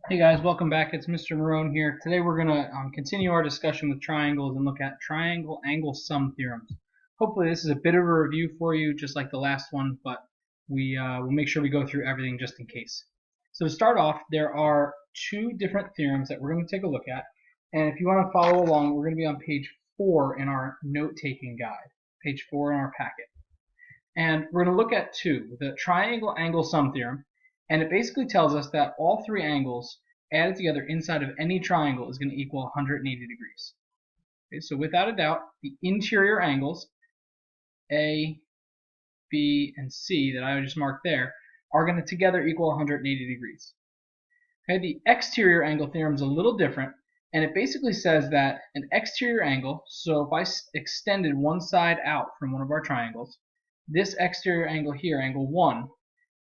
Hey guys, welcome back. It's Mr. Marone here. Today we're going to continue our discussion with triangles and look at triangle angle sum theorems. Hopefully this is a bit of a review for you, just like the last one, but we'll make sure we go through everything just in case. So to start off, there are two different theorems that we're going to take a look at. And if you want to follow along, we're going to be on page 4 in our note-taking guide, page 4 in our packet. And we're going to look at the triangle angle sum theorem, and it basically tells us that all three angles added together inside of any triangle is going to equal 180 degrees. Okay, so without a doubt, the interior angles, A, B, and C, that I just marked there, are going to together equal 180 degrees. Okay, the exterior angle theorem is a little different, and it basically says that an exterior angle, so if I extended one side out from one of our triangles, this exterior angle here, angle 1,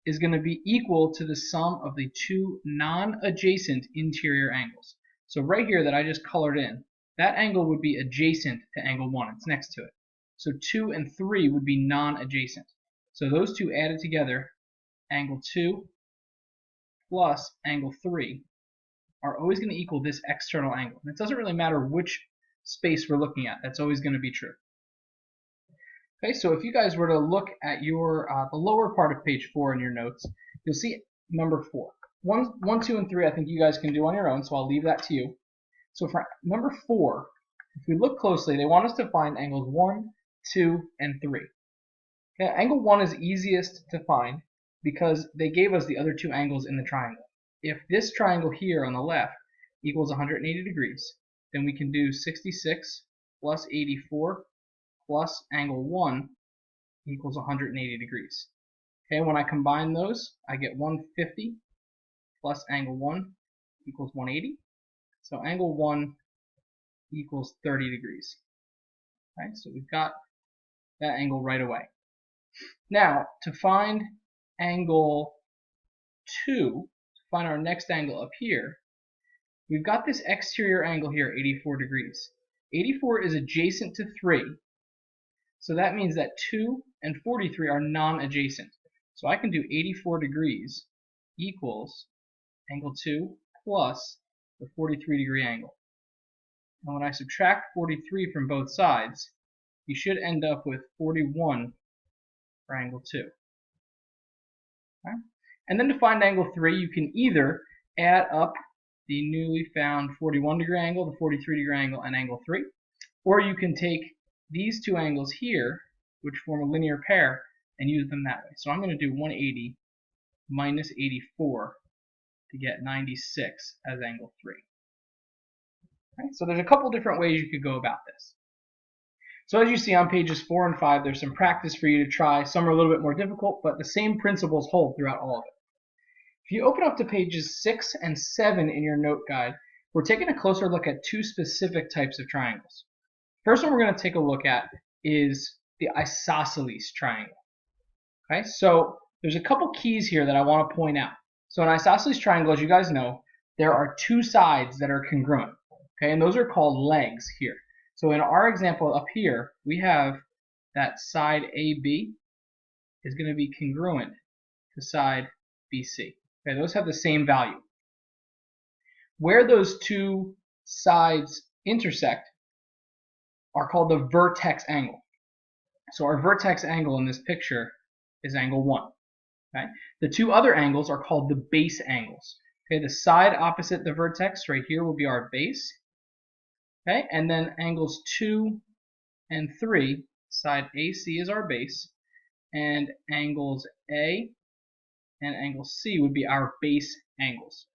is going to be equal to the sum of the two non-adjacent interior angles. So right here that I just colored in, that angle would be adjacent to angle 1. It's next to it. So 2 and 3 would be non-adjacent. So those two added together, angle 2 plus angle 3, are always going to equal this external angle. And it doesn't really matter which space we're looking at. That's always going to be true. Okay, so if you guys were to look at your the lower part of page 4 in your notes, you'll see number 4. 1, 2, and 3 I think you guys can do on your own, so I'll leave that to you. So for number 4, if we look closely, they want us to find angles 1, 2, and 3. Okay, angle 1 is easiest to find because they gave us the other two angles in the triangle. If this triangle here on the left equals 180 degrees, then we can do 66 plus 84 plus angle 1 equals 180 degrees. Okay, when I combine those, I get 150 plus angle 1 equals 180. So angle 1 equals 30 degrees. Okay, so we've got that angle right away. Now, to find angle 2, to find our next angle up here, we've got this exterior angle here, 84 degrees. 84 is adjacent to 3. So that means that 2 and 43 are non-adjacent. So I can do 84 degrees equals angle 2 plus the 43 degree angle. And when I subtract 43 from both sides, you should end up with 41 for angle 2. Okay? And then to find angle 3, you can either add up the newly found 41 degree angle, the 43 degree angle, and angle 3, or you can take these two angles here, which form a linear pair, and use them that way. So I'm going to do 180 minus 84 to get 96 as angle 3. Okay, so there's a couple different ways you could go about this. So as you see on pages 4 and 5, there's some practice for you to try. Some are a little bit more difficult, but the same principles hold throughout all of it. If you open up to pages 6 and 7 in your note guide, we're taking a closer look at two specific types of triangles. First one we're going to take a look at is the isosceles triangle. Okay, so there's a couple keys here that I want to point out. So an isosceles triangle, as you guys know, there are two sides that are congruent. Okay, and those are called legs here. So in our example up here, we have that side AB is going to be congruent to side BC. Okay, those have the same value. Where those two sides intersect are called the vertex angle. So our vertex angle in this picture is angle 1. Okay? The two other angles are called the base angles. Okay, the side opposite the vertex right here will be our base. Okay, and then angles 2 and 3, side AC is our base, and angles A and angle C would be our base angles.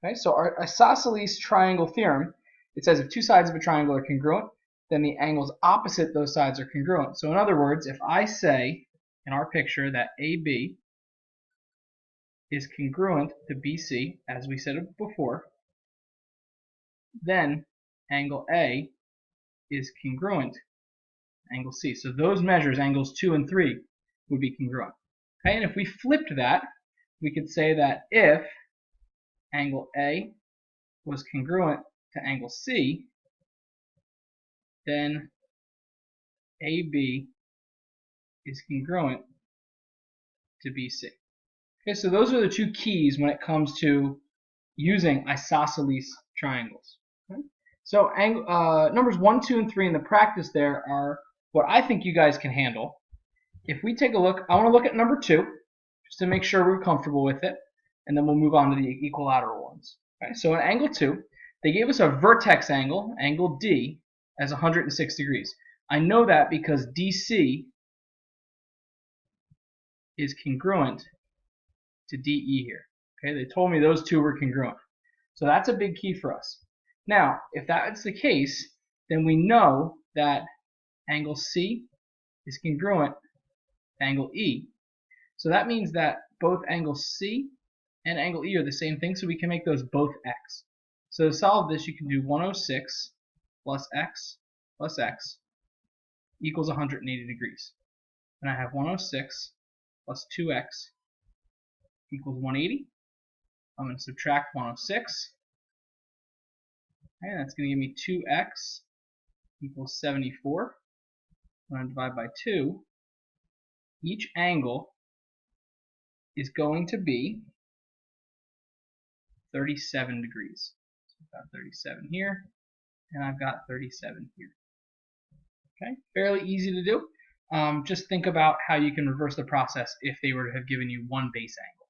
Okay, so our isosceles triangle theorem, it says if two sides of a triangle are congruent, then the angles opposite those sides are congruent. So in other words, if I say in our picture that AB is congruent to BC, as we said before, then angle A is congruent to angle C. So those measures, angles 2 and 3, would be congruent. Okay, and if we flipped that, we could say that if angle A was congruent to angle C, then AB is congruent to BC. Okay, so those are the two keys when it comes to using isosceles triangles. Okay? So numbers 1, 2, and 3 in the practice there are what I think you guys can handle. If we take a look, I want to look at number 2 just to make sure we're comfortable with it, and then we'll move on to the equilateral ones. Okay? So in angle 2, they gave us a vertex angle, angle D, as 106 degrees. I know that because DC is congruent to DE here. Okay, they told me those two were congruent. So that's a big key for us. Now, if that's the case, then we know that angle C is congruent to angle E. So that means that both angle C and angle E are the same thing, so we can make those both x. So to solve this, you can do 106 plus x equals 180 degrees. And I have 106 plus 2x equals 180. I'm going to subtract 106. And that's going to give me 2x equals 74. I'm going to divide by 2. Each angle is going to be 37 degrees. So I've got 37 here, and I've got 37 here. Okay, fairly easy to do. Just think about how you can reverse the process if they were to have given you one base angle.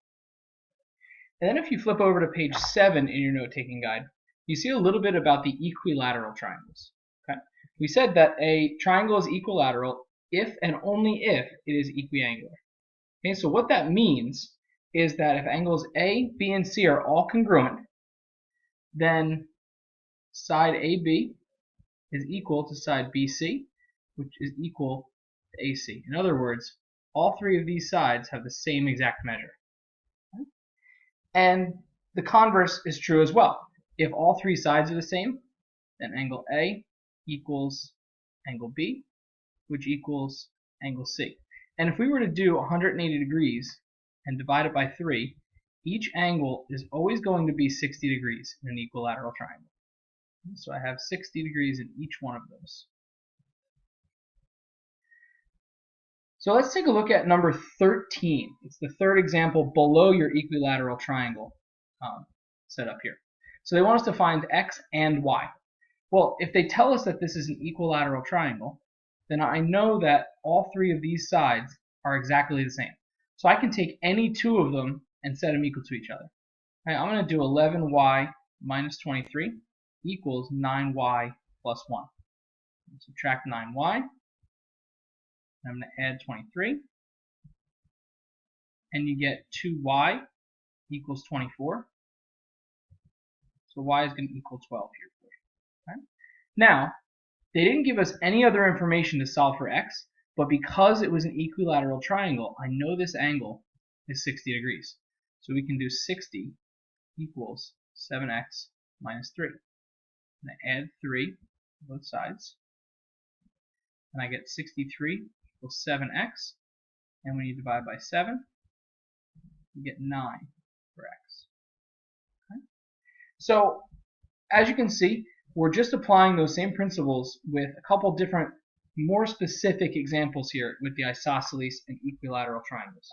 And then if you flip over to page 7 in your note-taking guide, you see a little bit about the equilateral triangles. Okay? We said that a triangle is equilateral if and only if it is equiangular. Okay, so what that means is that if angles A, B, and C are all congruent, then side AB is equal to side BC, which is equal to AC. In other words, all three of these sides have the same exact measure. Okay? And the converse is true as well. If all three sides are the same, then angle A equals angle B, which equals angle C. And if we were to do 180 degrees and divide it by 3, each angle is always going to be 60 degrees in an equilateral triangle. So I have 60 degrees in each one of those. So let's take a look at number 13. It's the third example below your equilateral triangle set up here. So they want us to find x and y. Well, if they tell us that this is an equilateral triangle, then I know that all three of these sides are exactly the same. So I can take any two of them and set them equal to each other. Okay, I'm going to do 11y minus 23 equals 9y plus 1. Subtract 9y. I'm going to add 23. And you get 2y equals 24. So y is going to equal 12 here. Okay? Now, they didn't give us any other information to solve for x, but because it was an equilateral triangle, I know this angle is 60 degrees. So we can do 60 equals 7x minus 3. And I add 3 to both sides. And I get 63 equals 7x. And when you divide by 7, you get 9 for x. Okay? So, as you can see, we're just applying those same principles with a couple different, more specific examples here with the isosceles and equilateral triangles.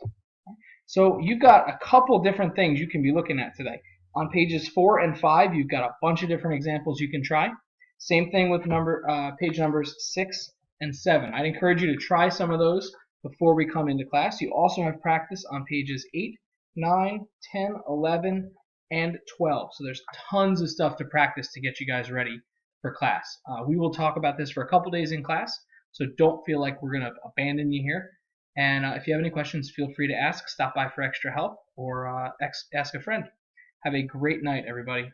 So you've got a couple different things you can be looking at today. On pages 4 and 5, you've got a bunch of different examples you can try. Same thing with page numbers 6 and 7. I'd encourage you to try some of those before we come into class. You also have practice on pages 8, 9, 10, 11, and 12. So there's tons of stuff to practice to get you guys ready for class. We will talk about this for a couple days in class, so don't feel like we're going to abandon you here. And if you have any questions, feel free to ask. Stop by for extra help or ask a friend. Have a great night, everybody.